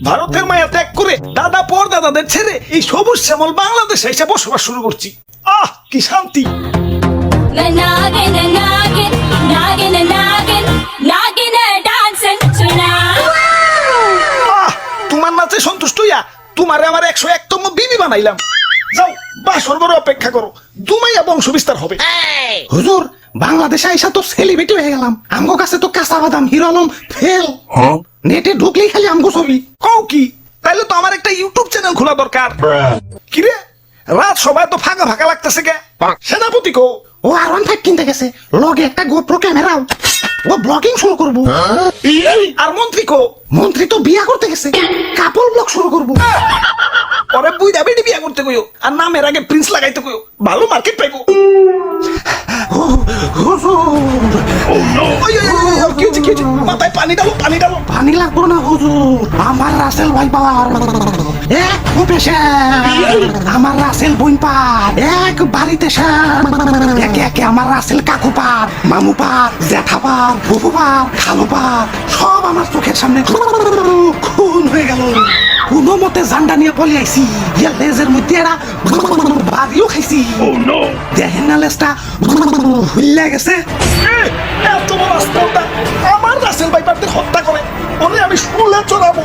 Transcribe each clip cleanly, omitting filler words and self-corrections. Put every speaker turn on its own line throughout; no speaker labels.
ভারতের মায়া ত্যাগ করে দাদা পর দাদাদের ছেড়ে এই সবুজ শ্যামল বাংলাদেশে এসে বসবাস শুরু করছি। কি শান্তি।
Nagin, nagin, nagin, nagin, nagin dancing tonight.
তোমার নাচে সন্তুষ্ট হইয়া তোমারে আমার 101তম বিবি বানাইলাম। যাও বাসর ঘরে অপেক্ষা করো, দুমাইয়া বংশ বিস্তার হবে।
হুজুর, বাংলাদেশে আইসা তো সেলিব্রিটি হয়ে গেলাম। আমগো কাছে তো কাঁচা বাদাম হিরো আলম ফেল। নেটে ঢুকলেই খালি আমগো ছবি।
কও কি? তাইলে তো আমার একটা ইউটিউব চ্যানেল খোলা দরকার। কিরে রাত সবাই তো ফাঁকা ফাঁকা লাগতেছে কে? সেনাপতি কো?
ও R15 কিনতে গেছে, লগে একটা গোপ্রো ক্যামেরাও। ও ব্লগিং শুরু করবো।
আর মন্ত্রী কো?
মন্ত্রী তো বিয়া করতে গেছে, কাপল ব্লগ শুরু করবো।
পরে বুইড়া বেডি বিয়া করতে কইও, আর নামের আগে প্রিন্স লাগাইতে কইও, ভালো মার্কেট পাইবো। কি হয়েছে? মাথায় পানি ডালো, পানি ডালো।
পানি লাগবো না হুজুর, আমার রাসেল ভাই পাওয়ার এক পেশা, আমার রাসেল বোন পার এক বাড়িতে একে একে আমার রাসেল কাকু পার, মামু পার, জ্যাঠা পার, ফুফু পার, খালু পার, সব আমার চোখের সামনে খুন হয়ে গেল। কোনো মতে জান্ডা নিয়ে পলে আইছি, লেজের মধ্যে এরা বাড়িও খাইছি। দেখেন না লেজটা হুইল্লা গেছে।
এত বড় আস্তালটা আমার রাসেল ভাইপারদের হত্যা করে, ওরে আমি শুলে চড়াবো।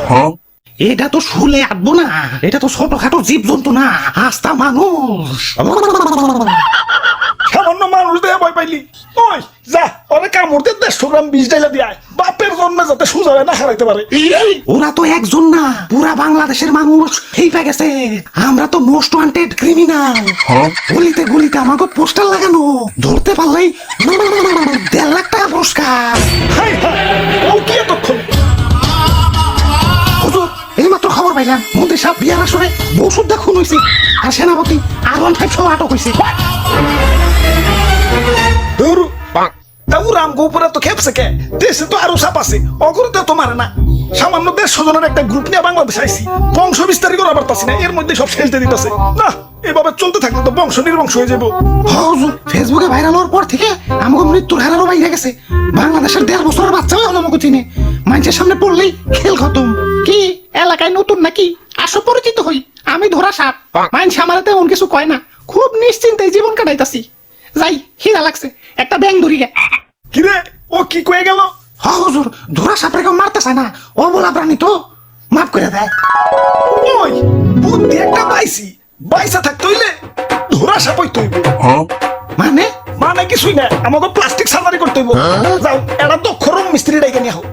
এটা তো শুলে আটবো না, এটা তো ছোটখাটো জীব জন্তু না, আস্তা মানুষ।
সামান্য মানুষ দেয়া ভয় পাইলি? ওই যা ওরে কামড় দিয়ে 150 গ্রাম বিষ ডাইলা দিয়ে আয়, বাপের জন্মে যাতে সোজা হয়ে না হারাইতে পারে।
ওরা তো একজন না, পুরা বাংলাদেশের মানুষ হেইপা গেছে। আমরা তো মোস্ট ওয়ান্টেড ক্রিমিনাল। গলিতে গলিতে আমাকে পোস্টার লাগানো, ধরতে পারলেই 1.5 লাখ টাকা পুরস্কার।
হাই হাই, ও কি এতক্ষণ?
হুজুর, এইমাত্র খবর পাইলাম মন্ত্রী সাহেব বিয়ার আসরে বউ সুদ্ধা খুন হয়েছে, আর সেনাপতি R15 সহ আটক হয়েছে।
রামগো উপরে তো খেপছে কে? দেশে তো আরো সাপ আছে, অগরতে তো মারে না। সামান্য 150 জনের একটা গ্রুপ নিয়ে বাংলাদেশ আইছি, বংশ বিস্তারই করা পারতাছি না, এর মধ্যে সব শেষ দিয়ে দিতেছে। না, এভাবে চলতে থাকলে তো বংশ নির্বংশ হয়ে যাবো।
হুজুর, ফেসবুকে ভাইরাল হওয়ার পর থেকে আমাকে মৃত্যুর হারারও বাইরে গেছে। বাংলাদেশের 1.5 বছরের বাচ্চাও হলো আমাকে চিনে, মানুষের সামনে পড়লেই খেল খতম। কি এলাকায় নতুন নাকি? আসো পরিচিত হই, আমি ধরা সাপ। মানুষ আমার তেমন কিছু কয় না, খুব নিশ্চিন্তে জীবন কাটাইতাছি। যাই, হিরা লাগছে, একটা ব্যাং ধরি গে।
কিরে ও কি কয়ে গেল?
হুজুর, ধরা সাপরে কেউ মারতে চায় না, ও বলা প্রাণী তো মাফ করে দেয়।
ওই বুদ্ধি একটা পাইছি, বাইসা থাকতে হইলে ধরা সাপ হইতে হইব।
মানে
মানে কিছুই না, আমাকে প্লাস্টিক সার্জারি করতে হইব। যাও এটা দক্ষ রং মিস্ত্রি ডাইকে নিয়ে হও।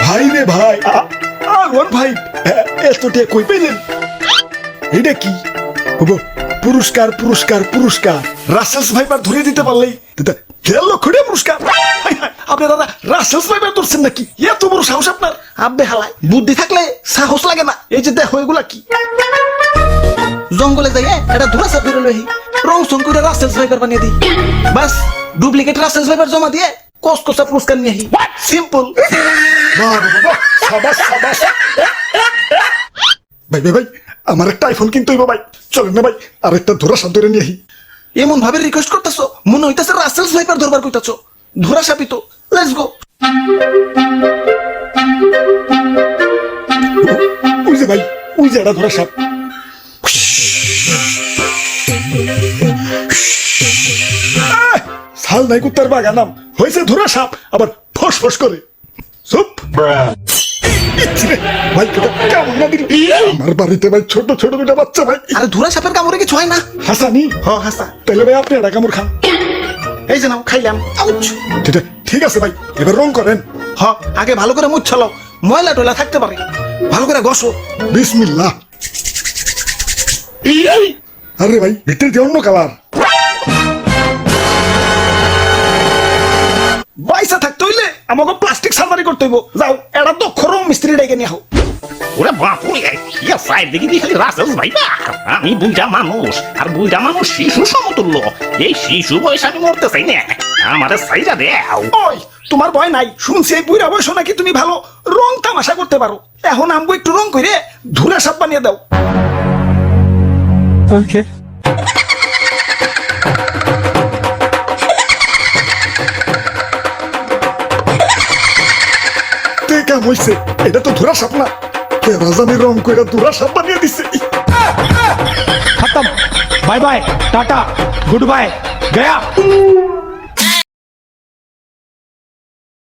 ভাই রে ভাই, আর ভাই এতটিয়া কই পেলেন? এটা কি? পুরস্কার পুরস্কার পুরস্কার, রাসেলস ভাইপার ধরে দিতে পারলেই 1.5 লক্ষ টাকা পুরস্কার। আপনি দাদা রাসেলস ভাইপার ধরছেন নাকি? এত বড় সাহস আপনার? আব্বে হালায়, বুদ্ধি থাকলে সাহস লাগে না। এই যে দেখো এগুলা কি? জঙ্গলে যাই এটা ধরা সাপ ধরে লই, রং সং করে রাসেলস ভাইপার বানিয়ে দিই, বাস ডুপ্লিকেট রাসেলস ভাইপার জমা দিয়ে কসকসা পুরস্কার নিয়ে আহি। সিম্পল। ভাই ভাই ভাই, আমার একটা আইফোন কিনতে হইব ভাই, চলেন না ভাই আরেকটা ধরা সাপ ধরে নিয়ে আহি। এমন ভাবে রিকোয়েস্ট করতেছো, মনে হইতাছে রাসেলস ভাইপার ধরবার কইতাছো। ধরা সাপই তো, লেটস গো। ওই যে ভাই, ওই যে এটা ধরা সাপ। সাল নাই কুত্তার বাগানাম হয়েছে ধরা সাপ, আবার ফস ফস করে। চুপ ভাই, কেমন না দিল আমার বাড়িতে ভাই, ছোট ছোট দুটা বাচ্চা ভাই। আরে ধরা সাপের কামড়ে কিছু হয় না। হাসানি? হ্যাঁ হাসা। তাহলে ভাই আপনি একটা কামড় খান। এই যে নাও, খাইলাম। ঠিক আছে ভাই, এবার রং করেন। হ্যাঁ, আগে ভালো করে মুছালো, ময়লা টয়লা থাকতে পারে, ভালো করে ঘষো। বিসমিল্লাহ। আরে ভাই, ভিতর দিয়ে অন্য কালার। বাইসা থাকতে হইলে আমাকে প্লাস্টিক সার্জারি করতে হইব। যাও এটা দক্ষ রং মিস্ত্রি ডেকে নিয়ে হও।
ওরে বাপুরে, ইয়া সাইড দেখি দিয়ে খালি রাসেলস ভাইপার। আমি বুইড়া মানুষ, আর বুইড়া মানুষ শিশু সমতুল্য। এই শিশু বয়স আমি মরতে চাই না, আমারে সাইজা দেও।
ওই তোমার ভয় নাই? শুনছি এই বুইড়া বয়স নাকি তুমি ভালো রং তামাশা করতে পারো। এখন আমগো একটু রং করে ধুলা সাপ বানিয়ে দাও। ওকে। কাম হইছে এটা তো ধরা সাপ না রাজানের রং কইরা ধরা সাপ বানিয়ে দিছে
खत्म bye bye tata goodbye गया